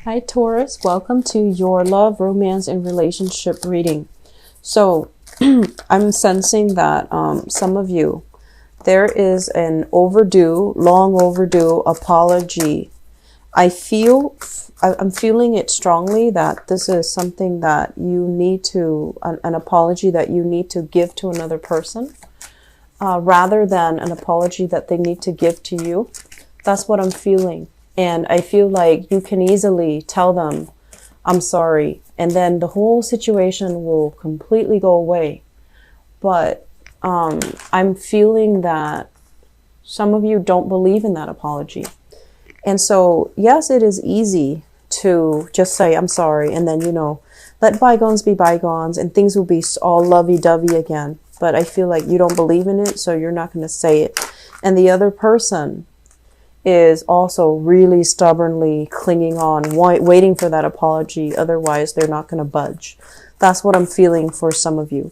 Hi Taurus, welcome to your love, romance, and relationship reading. So I'm sensing that some of you, there is an long overdue apology. I'm feeling it strongly that this is something that you need to, an apology that you need to give to another person, rather than an apology that they need to give to you. That's what I'm feeling. And I feel like you can easily tell them, I'm sorry. And then the whole situation will completely go away. But I'm feeling that some of you don't believe in that apology. And so, yes, it is easy to just say, I'm sorry. And then, let bygones be bygones and things will be all lovey-dovey again. But I feel like you don't believe in it, so you're not going to say it. And the other person is also really stubbornly clinging on, waiting for that apology. Otherwise, they're not going to budge. That's what I'm feeling for some of you.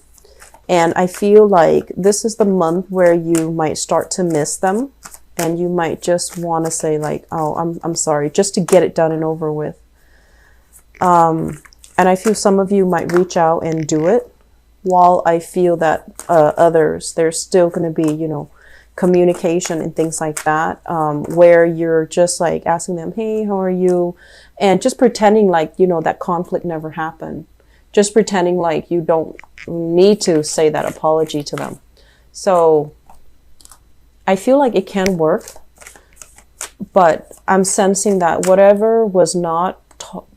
And I feel like this is the month where you might start to miss them. And you might just want to say like, oh, I'm sorry, just to get it done and over with. And I feel some of you might reach out and do it. While I feel that others, there's still going to be, communication and things like that, where you're just like asking them, hey, how are you? And just pretending like, that conflict never happened. Just pretending like you don't need to say that apology to them. So I feel like it can work, but I'm sensing that whatever was not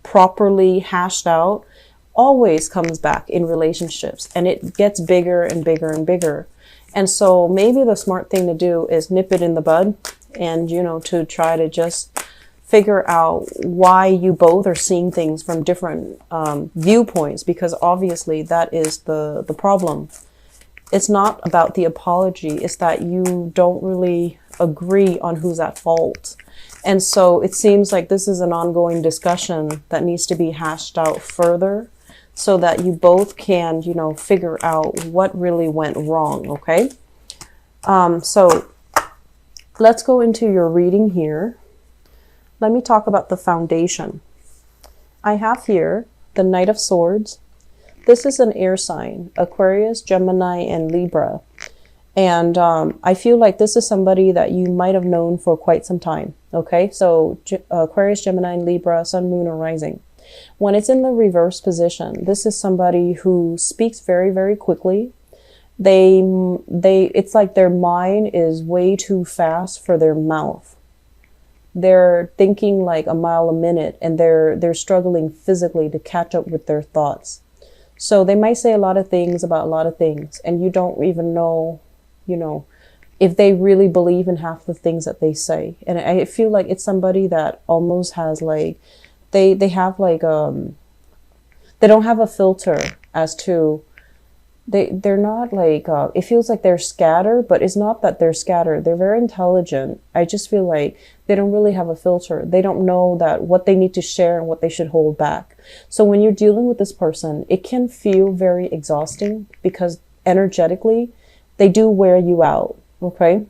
properly hashed out always comes back in relationships, and it gets bigger and bigger and bigger. And so maybe the smart thing to do is nip it in the bud and, to try to just figure out why you both are seeing things from different viewpoints, because obviously that is the problem. It's not about the apology. It's that you don't really agree on who's at fault. And so it seems like this is an ongoing discussion that needs to be hashed out further, so that you both can, figure out what really went wrong, okay? So let's go into your reading here. Let me talk about the foundation. I have here the Knight of Swords. This is an air sign, Aquarius, Gemini, and Libra. And I feel like this is somebody that you might have known for quite some time, okay? So Aquarius, Gemini, and Libra, Sun, Moon, or Rising. When it's in the reverse position, this is somebody who speaks very, very quickly. It's like their mind is way too fast for their mouth. They're thinking like a mile a minute, and they're struggling physically to catch up with their thoughts. So they might say a lot of things about a lot of things, and you don't even know, if they really believe in half the things that they say. And I feel like it's somebody that almost has like, they have like, they don't have a filter as to, they're not like, it feels like they're scattered, but it's not that they're scattered. They're very intelligent. I just feel like they don't really have a filter. They don't know that what they need to share and what they should hold back. So when you're dealing with this person, it can feel very exhausting because energetically they do wear you out. Okay.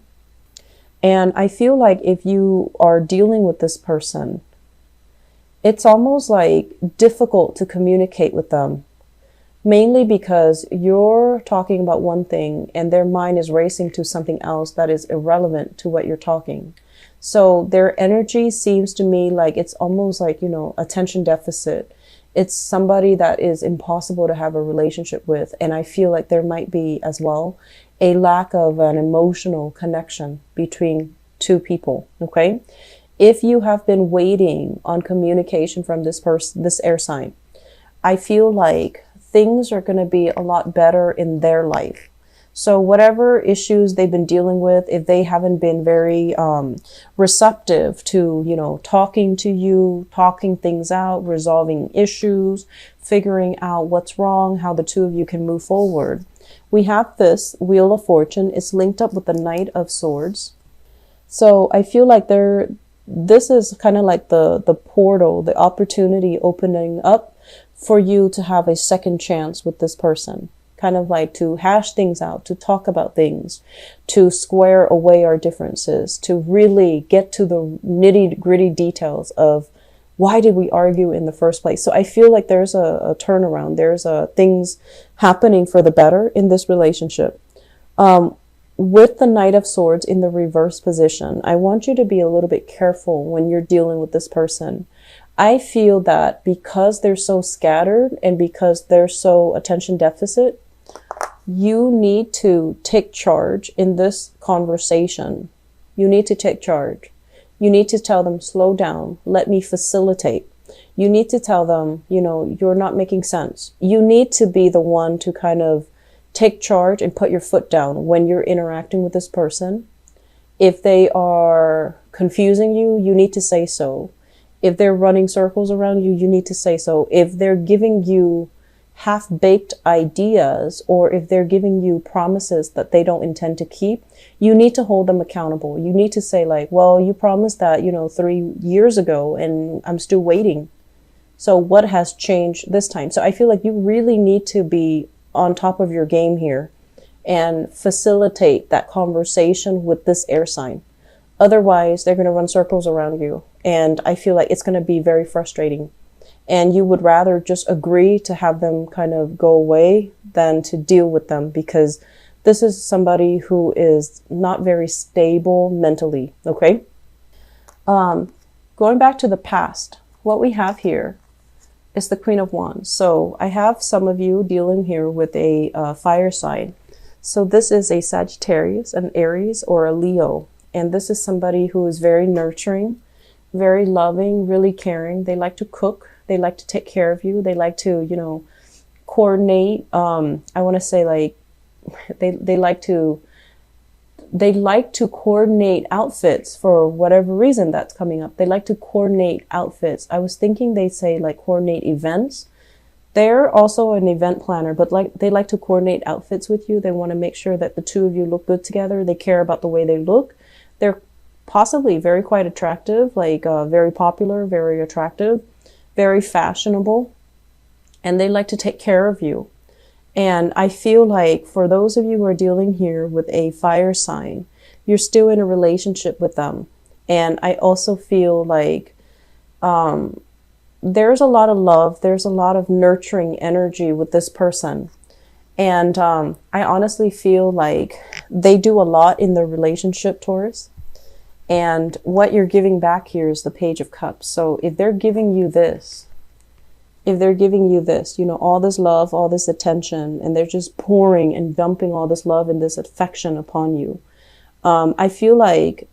And I feel like if you are dealing with this person, it's almost like difficult to communicate with them, mainly because you're talking about one thing and their mind is racing to something else that is irrelevant to what you're talking. So their energy seems to me like it's almost like, attention deficit. It's somebody that is impossible to have a relationship with. And I feel like there might be as well a lack of an emotional connection between two people. Okay. If you have been waiting on communication from this person, this air sign, I feel like things are going to be a lot better in their life. So whatever issues they've been dealing with, if they haven't been very receptive to, talking to you, talking things out, resolving issues, figuring out what's wrong, how the two of you can move forward. We have this Wheel of Fortune. It's linked up with the Knight of Swords. So I feel like this is kind of like the portal, the opportunity opening up for you to have a second chance with this person. Kind of like to hash things out, to talk about things, to square away our differences, to really get to the nitty gritty details of Why did we argue in the first place? So I feel like there's a turnaround. There's things happening for the better in this relationship. With the Knight of Swords in the reverse position, I want you to be a little bit careful when you're dealing with this person. I feel that because they're so scattered and because they're so attention deficit, you need to take charge in this conversation. You need to take charge. You need to tell them, slow down, let me facilitate. You need to tell them, you know, you're not making sense. You need to be the one to kind of take charge and put your foot down when you're interacting with this person. If they are confusing you, you need to say so. If they're running circles around you, you need to say so. If they're giving you half-baked ideas, or if they're giving you promises that they don't intend to keep, you need to hold them accountable. You need to say like, well, you promised that, you know, 3 years ago and I'm still waiting. So what has changed this time? So I feel like you really need to be on top of your game here and facilitate that conversation with this air sign. Otherwise, they're going to run circles around you. And I feel like it's going to be very frustrating. And you would rather just agree to have them kind of go away than to deal with them, because this is somebody who is not very stable mentally. Okay. Going back to the past, what we have here is the Queen of Wands. So I have some of you dealing here with a fire sign. So this is a Sagittarius, an Aries, or a Leo. And this is somebody who is very nurturing, very loving, really caring. They like to cook. They like to take care of you. They like to, you know, coordinate. I want to say like they like to coordinate outfits for whatever reason that's coming up. They like to coordinate outfits. I was thinking they'd say like coordinate events. They're also an event planner, but like they like to coordinate outfits with you. They want to make sure that the two of you look good together. They care about the way they look. They're possibly very quite attractive, like very popular, very attractive, very fashionable, and they like to take care of you. And I feel like for those of you who are dealing here with a fire sign, you're still in a relationship with them. And I also feel like there's a lot of love, there's a lot of nurturing energy with this person. And I honestly feel like they do a lot in the relationship, Taurus. And what you're giving back here is the Page of Cups. So if they're giving you this, you know, all this love, all this attention, and they're just pouring and dumping all this love and this affection upon you, I feel like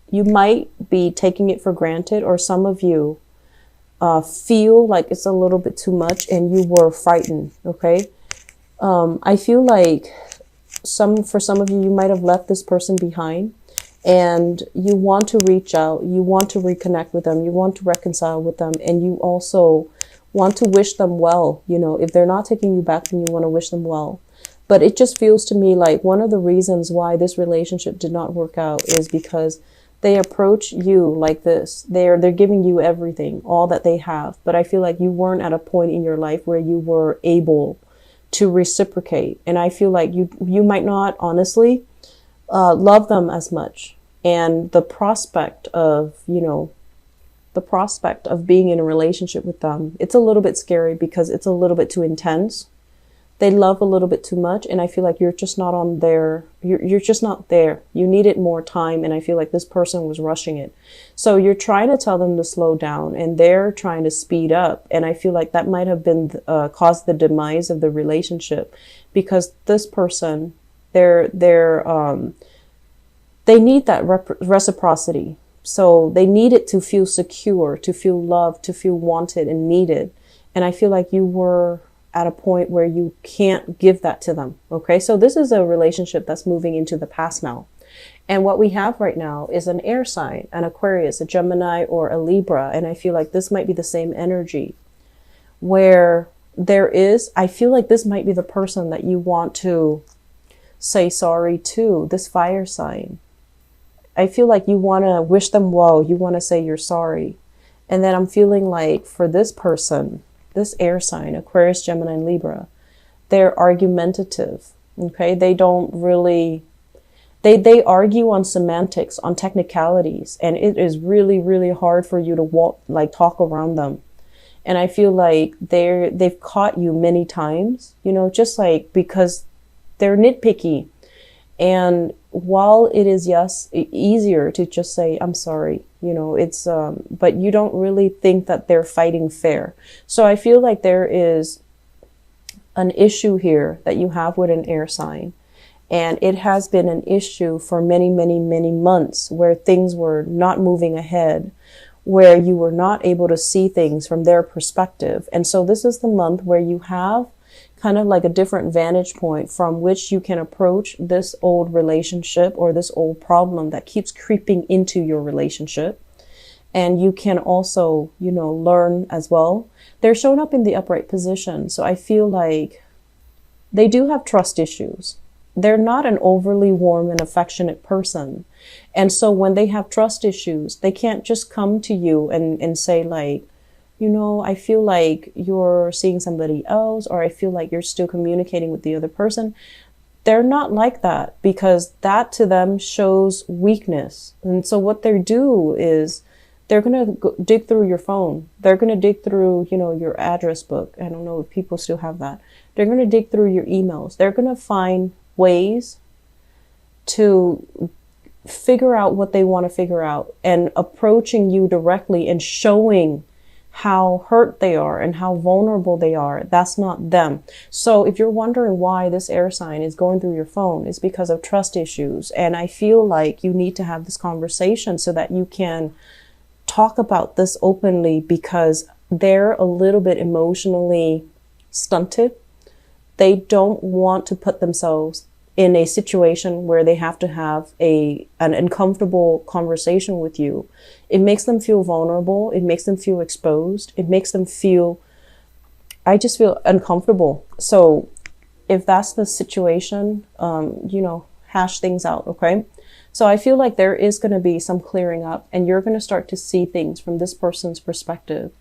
you might be taking it for granted, or some of you feel like it's a little bit too much and you were frightened, okay? I feel like for some of you, you might have left this person behind. And you want to reach out, you want to reconnect with them, you want to reconcile with them, and you also want to wish them well. You know, if they're not taking you back, then you want to wish them well. But it just feels to me like one of the reasons why this relationship did not work out is because they approach you like this. They're giving you everything, all that they have. But I feel like you weren't at a point in your life where you were able to reciprocate. And I feel like you might not honestly love them as much. And the prospect of, you know, being in a relationship with them, it's a little bit scary because it's a little bit too intense. They love a little bit too much. And I feel like you're just not on there. You're just not there. You needed more time. And I feel like this person was rushing it. So you're trying to tell them to slow down and they're trying to speed up. And I feel like that might have been caused the demise of the relationship, because this person, they need that reciprocity. So they need it to feel secure, to feel loved, to feel wanted and needed. And I feel like you were at a point where you can't give that to them. Okay. So this is a relationship that's moving into the past now. And what we have right now is an air sign, an Aquarius, a Gemini, or a Libra. And I feel like this might be the same energy where I feel like this might be the person that you want to say sorry to, this fire sign. I feel like you want to wish them well. You want to say you're sorry. And then I'm feeling like for this person, this air sign, Aquarius, Gemini, and Libra, they're argumentative. Okay. They don't really, They argue on semantics, on technicalities, and it is really, really hard for you to talk around them. And I feel like they've caught you many times, just like because they're nitpicky. And while it is, yes, easier to just say, I'm sorry, it's, but you don't really think that they're fighting fair. So I feel like there is an issue here that you have with an air sign. And it has been an issue for many, many, many months where things were not moving ahead, where you were not able to see things from their perspective. And so this is the month where you have kind of like a different vantage point from which you can approach this old relationship or this old problem that keeps creeping into your relationship. And you can also, learn as well. They're showing up in the upright position. So I feel like they do have trust issues. They're not an overly warm and affectionate person. And so when they have trust issues, they can't just come to you and say like, I feel like you're seeing somebody else, or I feel like you're still communicating with the other person. They're not like that, because that to them shows weakness. And so what they do is they're going to dig through your phone. They're going to dig through, your address book. I don't know if people still have that. They're going to dig through your emails. They're going to find ways to figure out what they want to figure out, and approaching you directly and showing how hurt they are and how vulnerable they are. That's not them. So if you're wondering why this air sign is going through your phone, it's because of trust issues. And I feel like you need to have this conversation so that you can talk about this openly, because they're a little bit emotionally stunted. They don't want to put themselves in a situation where they have to have an uncomfortable conversation with you. It makes them feel vulnerable. It makes them feel exposed. It makes them feel, I just feel uncomfortable. So if that's the situation, hash things out, okay? So I feel like there is going to be some clearing up, and you're going to start to see things from this person's perspective.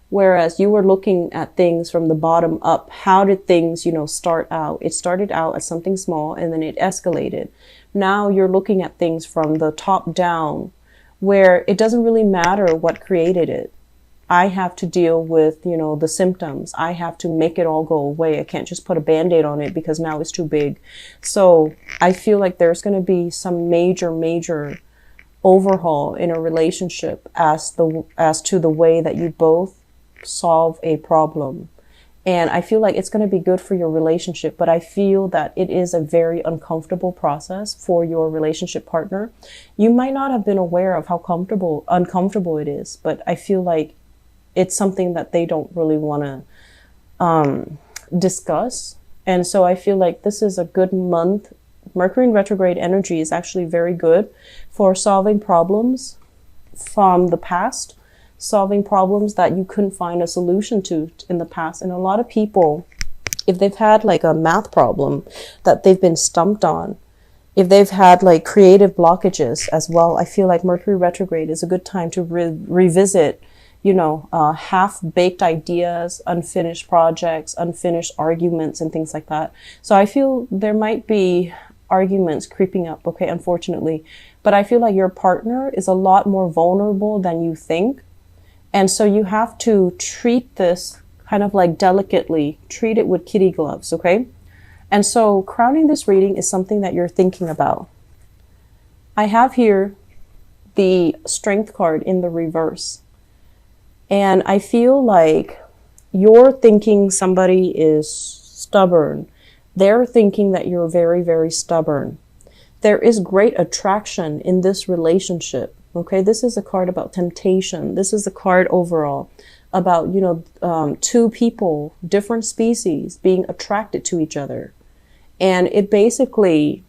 Whereas you were looking at things from the bottom up. How did things, start out? It started out as something small, and then it escalated. Now you're looking at things from the top down, where it doesn't really matter what created it. I have to deal with, the symptoms. I have to make it all go away. I can't just put a Band-Aid on it because now it's too big. So I feel like there's going to be some major, major overhaul in a relationship as to the way that you both solve a problem. And I feel like it's going to be good for your relationship, but I feel that it is a very uncomfortable process for your relationship partner. You might not have been aware of how uncomfortable it is, but I feel like it's something that they don't really want to discuss. And so I feel like this is a good month. Mercury in retrograde energy is actually very good for solving problems from the past, solving problems that you couldn't find a solution to in the past. And a lot of people, if they've had like a math problem that they've been stumped on, if they've had like creative blockages as well, I feel like Mercury retrograde is a good time to revisit, half-baked ideas, unfinished projects, unfinished arguments, and things like that. So I feel there might be arguments creeping up, okay, unfortunately. But I feel like your partner is a lot more vulnerable than you think. And so you have to treat this kind of like delicately, treat it with kitty gloves, okay? And so crowning this reading is something that you're thinking about. I have here the Strength card in the reverse. And I feel like you're thinking somebody is stubborn. They're thinking that you're very, very stubborn. There is great attraction in this relationship. Okay, this is a card about temptation. This is a card overall about, two people, different species being attracted to each other. And it basically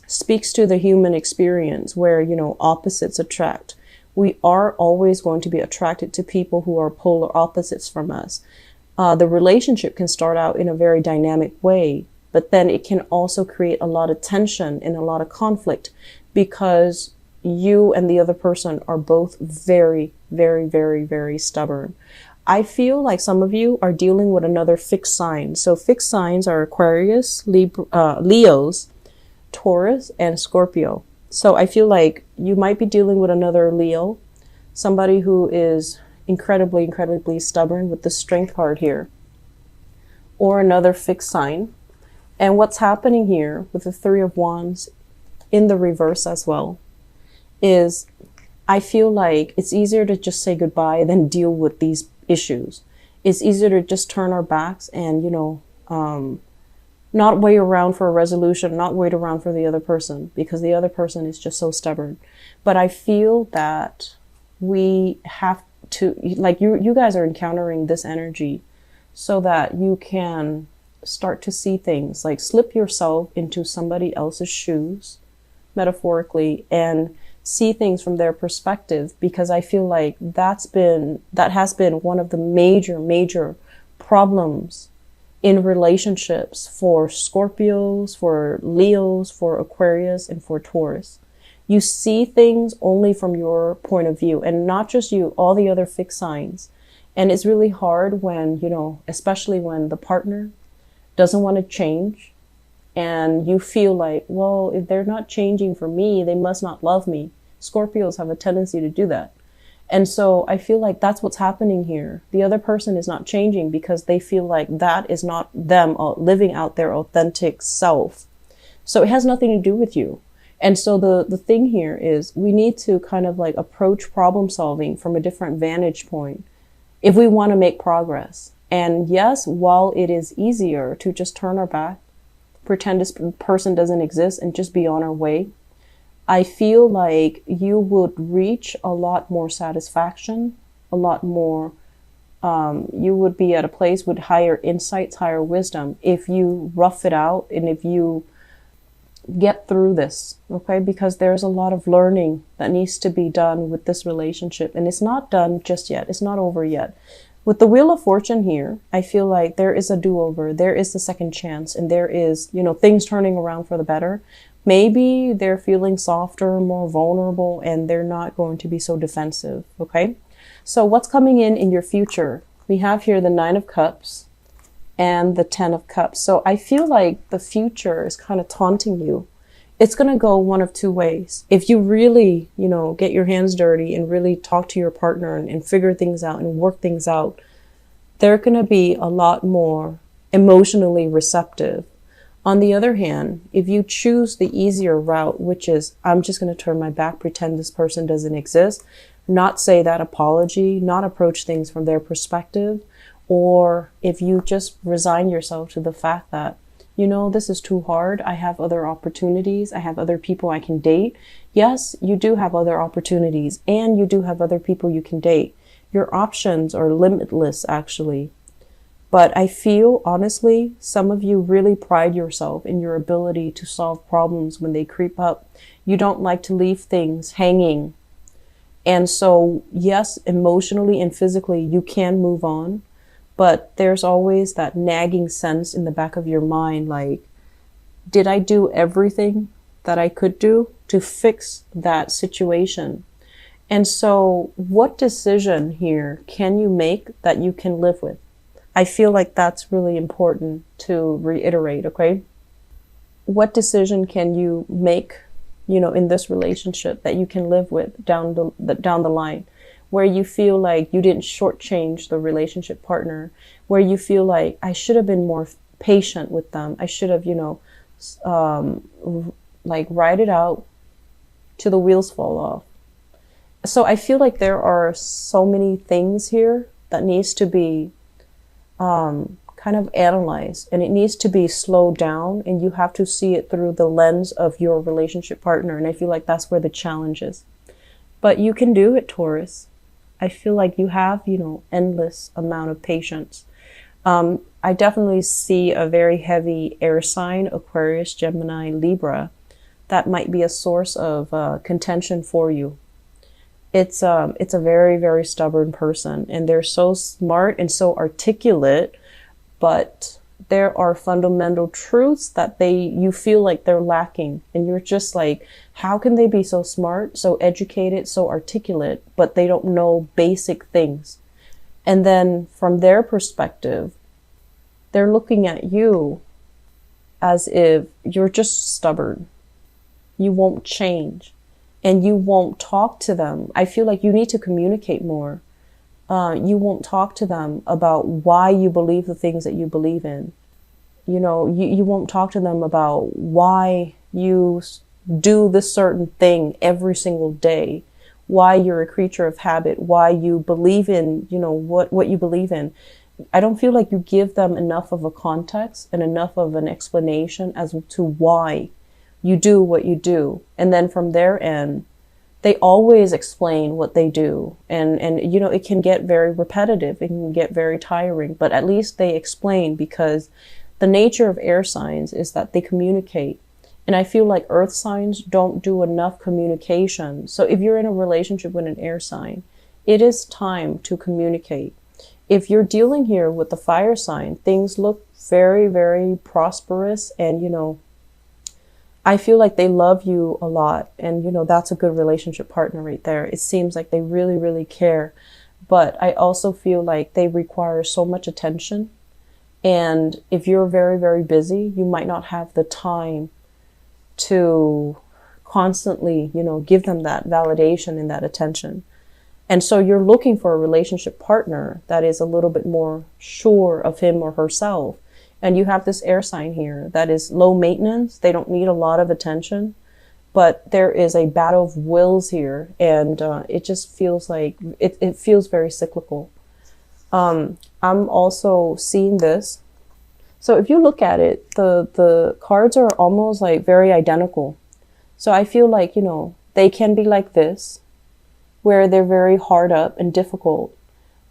speaks to the human experience where, opposites attract. We are always going to be attracted to people who are polar opposites from us. The relationship can start out in a very dynamic way, but then it can also create a lot of tension and a lot of conflict, because you and the other person are both very, very, very, very stubborn. I feel like some of you are dealing with another fixed sign. So fixed signs are Aquarius, Leos, Taurus and Scorpio. So I feel like you might be dealing with another Leo, somebody who is incredibly, incredibly stubborn with the Strength card here, or another fixed sign. And what's happening here with the Three of Wands in the reverse as well is I feel like it's easier to just say goodbye than deal with these issues. It's easier to just turn our backs and, not wait around for a resolution, not wait around for the other person, because the other person is just so stubborn. But I feel that we have to, like, you guys are encountering this energy so that you can start to see things, like slip yourself into somebody else's shoes, metaphorically, and see things from their perspective, because I feel like that has been one of the major problems in relationships for Scorpios, for Leos, for Aquarius, and for Taurus. You see things only from your point of view, and not just you, all the other fixed signs. And it's really hard when, especially when the partner doesn't want to change, and you feel like, well, if they're not changing for me, they must not love me. Scorpios have a tendency to do that. And so I feel like that's what's happening here. The other person is not changing because they feel like that is not them living out their authentic self. So it has nothing to do with you. And so the thing here is we need to kind of like approach problem solving from a different vantage point if we want to make progress. And yes, while it is easier to just turn our back, pretend this person doesn't exist, and just be on our way, I feel like you would reach a lot more satisfaction, a lot more, you would be at a place with higher insights, higher wisdom, if you rough it out and if you get through this, okay? Because there's a lot of learning that needs to be done with this relationship, and it's not done just yet. It's not over yet. With the Wheel of Fortune here, I feel like there is a do-over, there is a second chance, and there is, things turning around for the better. Maybe they're feeling softer, more vulnerable, and they're not going to be so defensive, okay? So what's coming in your future? We have here the Nine of Cups and the Ten of Cups. So I feel like the future is kind of taunting you. It's going to go one of two ways. If you really, get your hands dirty and really talk to your partner and figure things out and work things out, they're going to be a lot more emotionally receptive. On the other hand, if you choose the easier route, which is, I'm just going to turn my back, pretend this person doesn't exist, not say that apology, not approach things from their perspective, or if you just resign yourself to the fact that, this is too hard, I have other opportunities, I have other people I can date. Yes, you do have other opportunities, and you do have other people you can date. Your options are limitless, actually. But I feel, honestly, some of you really pride yourself in your ability to solve problems when they creep up. You don't like to leave things hanging. And so, yes, emotionally and physically, you can move on. But there's always that nagging sense in the back of your mind, like, did I do everything that I could do to fix that situation? And so what decision here can you make that you can live with? I feel like that's really important to reiterate, okay? What decision can you make, in this relationship that you can live with down the line, where you feel like you didn't shortchange the relationship partner, where you feel like I should have been more patient with them. I should have, ride it out till the wheels fall off. So I feel like there are so many things here that needs to be kind of analyzed, and it needs to be slowed down, and you have to see it through the lens of your relationship partner. And I feel like that's where the challenge is. But you can do it, Taurus. I feel like you have, endless amount of patience. I definitely see a very heavy air sign, Aquarius, Gemini, Libra, that might be a source of contention for you. It's a very, very stubborn person, and they're so smart and so articulate, but there are fundamental truths that you feel like they're lacking, and you're just like, how can they be so smart, so educated, so articulate, but they don't know basic things? And then from their perspective, they're looking at you as if you're just stubborn. you won't change, and you won't talk to them. I feel like you need to communicate more. You won't talk to them about why you believe the things that you believe in. You know, you won't talk to them about why you do this certain thing every single day, why you're a creature of habit, why you believe in, you know, what you believe in. I don't feel like you give them enough of a context and enough of an explanation as to why you do what you do. And then from their end, they always explain what they do. And you know, it can get very repetitive. It can get very tiring, but at least they explain, because the nature of air signs is that they communicate. And I feel like earth signs don't do enough communication. So if you're in a relationship with an air sign, it is time to communicate. If you're dealing here with the fire sign, things look very, very prosperous. And, you know, I feel like they love you a lot. And, you know, that's a good relationship partner right there. It seems like they really, really care. But I also feel like they require so much attention. And if you're very, very busy, you might not have the time to constantly, you know, give them that validation and that attention. And so you're looking for a relationship partner that is a little bit more sure of him or herself. And you have this air sign here that is low maintenance. They don't need a lot of attention, but there is a battle of wills here. And it just feels like, it feels very cyclical. I'm also seeing this. So if you look at it, the cards are almost like very identical. So I feel like, you know, they can be like this, where they're very hard up and difficult.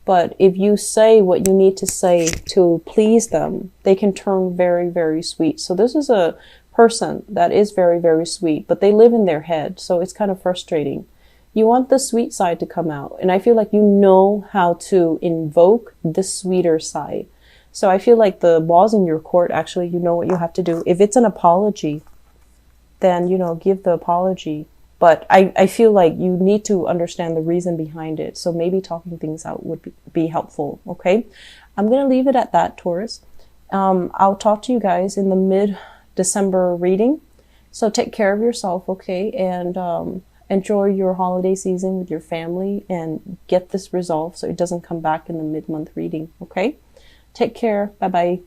But if you say what you need to say to please them, they can turn very, very sweet. So this is a person that is very, very sweet, but they live in their head. So it's kind of frustrating. You want the sweet side to come out. And I feel like you know how to invoke the sweeter side. So I feel like the ball's in your court. Actually, you know what you have to do. If it's an apology, then, you know, give the apology. But I feel like you need to understand the reason behind it. So maybe talking things out would be helpful. Okay. I'm going to leave it at that, Taurus. I'll talk to you guys in the mid-December reading. So take care of yourself. Okay. And, enjoy your holiday season with your family and get this resolved so it doesn't come back in the mid-month reading. Okay. Take care. Bye-bye.